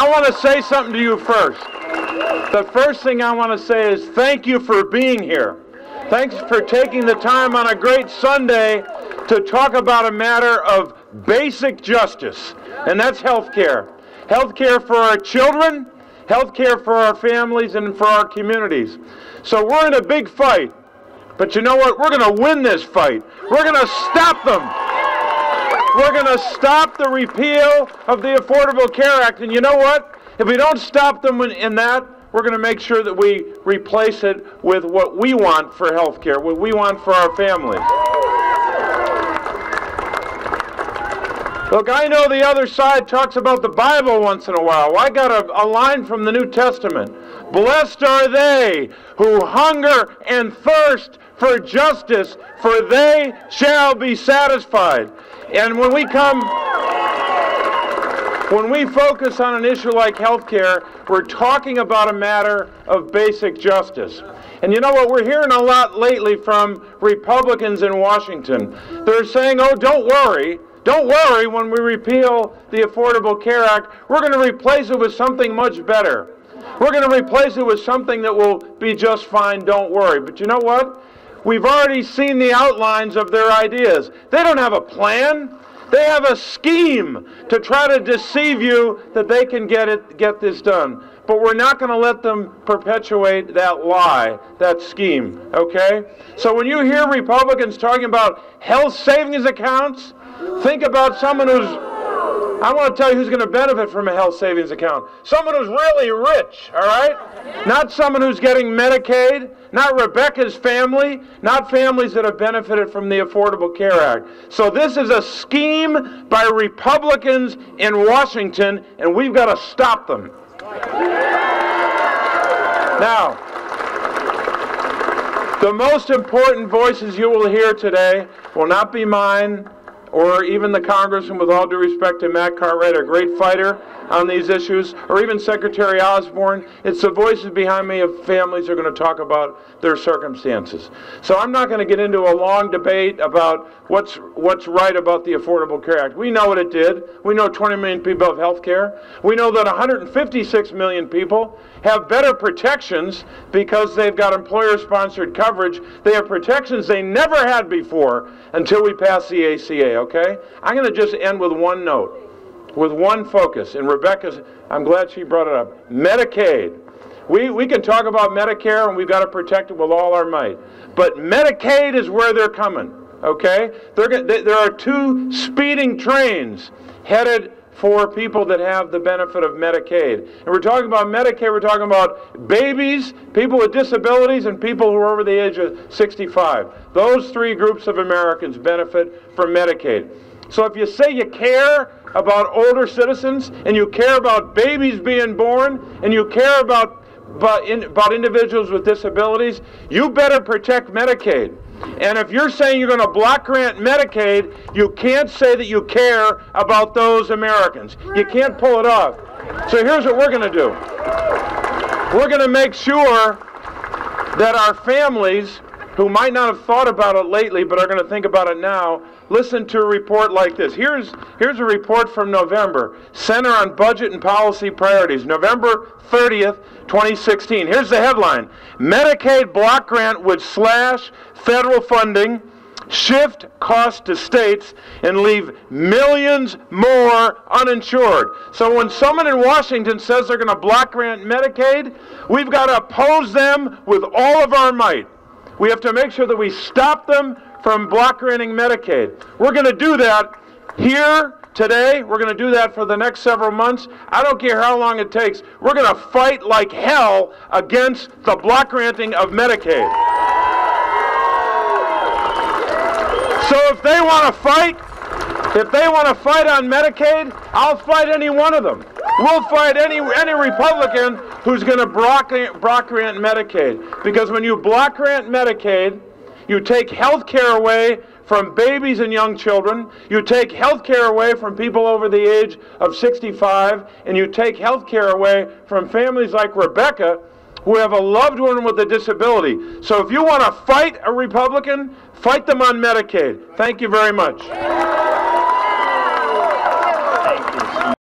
I want to say something to you first. The first thing I want to say is thank you for being here. Thanks for taking the time on a great Sunday to talk about a matter of basic justice, and that's health care. Health care for our children, health care for our families, and for our communities. So we're in a big fight, but you know what? We're going to win this fight. We're going to stop them. We're going to stop the repeal of the Affordable Care Act, and you know what? If we don't stop them in that, we're going to make sure that we replace it with what we want for health care, what we want for our families. Look, I know the other side talks about the Bible once in a while. Well, I got a line from the New Testament. Blessed are they who hunger and thirst for justice, for they shall be satisfied. And when we focus on an issue like health care, we're talking about a matter of basic justice. And you know what? We're hearing a lot lately from Republicans in Washington. They're saying, oh, don't worry when we repeal the Affordable Care Act. We're going to replace it with something much better. We're going to replace it with something that will be just fine, don't worry. But you know what? We've already seen the outlines of their ideas. They don't have a plan. They have a scheme to try to deceive you that they can get this done. But we're not going to let them perpetuate that lie, that scheme, okay? So when you hear Republicans talking about health savings accounts, think about someone who's, I want to tell you who's going to benefit from a health savings account. Someone who's really rich, all right? Not someone who's getting Medicaid, not Rebecca's family, not families that have benefited from the Affordable Care Act. So this is a scheme by Republicans in Washington, and we've got to stop them. Now, the most important voices you will hear today will not be mine or even the Congressman, with all due respect to Matt Cartwright, a great fighter on these issues, or even Secretary Osborne. It's the voices behind me of families who are going to talk about their circumstances. So I'm not going to get into a long debate about what's right about the Affordable Care Act. We know what it did. We know 20 million people have health care. We know that 156 million people have better protections because they've got employer-sponsored coverage. They have protections they never had before until we pass the ACA, okay? I'm going to just end with one note, with one focus. And Rebecca's, I'm glad she brought it up. Medicaid. We can talk about Medicare, and we've got to protect it with all our might. But Medicaid is where they're coming, okay? There are two speeding trains headed for people that have the benefit of Medicaid. And we're talking about Medicaid, we're talking about babies, people with disabilities, and people who are over the age of 65. Those three groups of Americans benefit from Medicaid. So if you say you care about older citizens, and you care about babies being born, and you care about individuals with disabilities, you better protect Medicaid. And if you're saying you're going to block grant Medicaid, you can't say that you care about those Americans. You can't pull it off. So here's what we're going to do. We're going to make sure that our families who might not have thought about it lately but are going to think about it now, listen to a report like this. Here's a report from November, Center on Budget and Policy Priorities, November 30th, 2016. Here's the headline. Medicaid block grant would slash federal funding, shift costs to states, and leave millions more uninsured. So when someone in Washington says they're going to block grant Medicaid, we've got to oppose them with all of our might. We have to make sure that we stop them from block granting Medicaid. We're going to do that here today. We're going to do that for the next several months. I don't care how long it takes. We're going to fight like hell against the block granting of Medicaid. So if they want to fight on Medicaid, I'll fight any one of them. We'll fight any Republican who's going to block grant Medicaid. Because when you block grant Medicaid, you take health care away from babies and young children, you take health care away from people over the age of 65, and you take health care away from families like Rebecca who have a loved one with a disability. So if you want to fight a Republican, fight them on Medicaid. Thank you very much.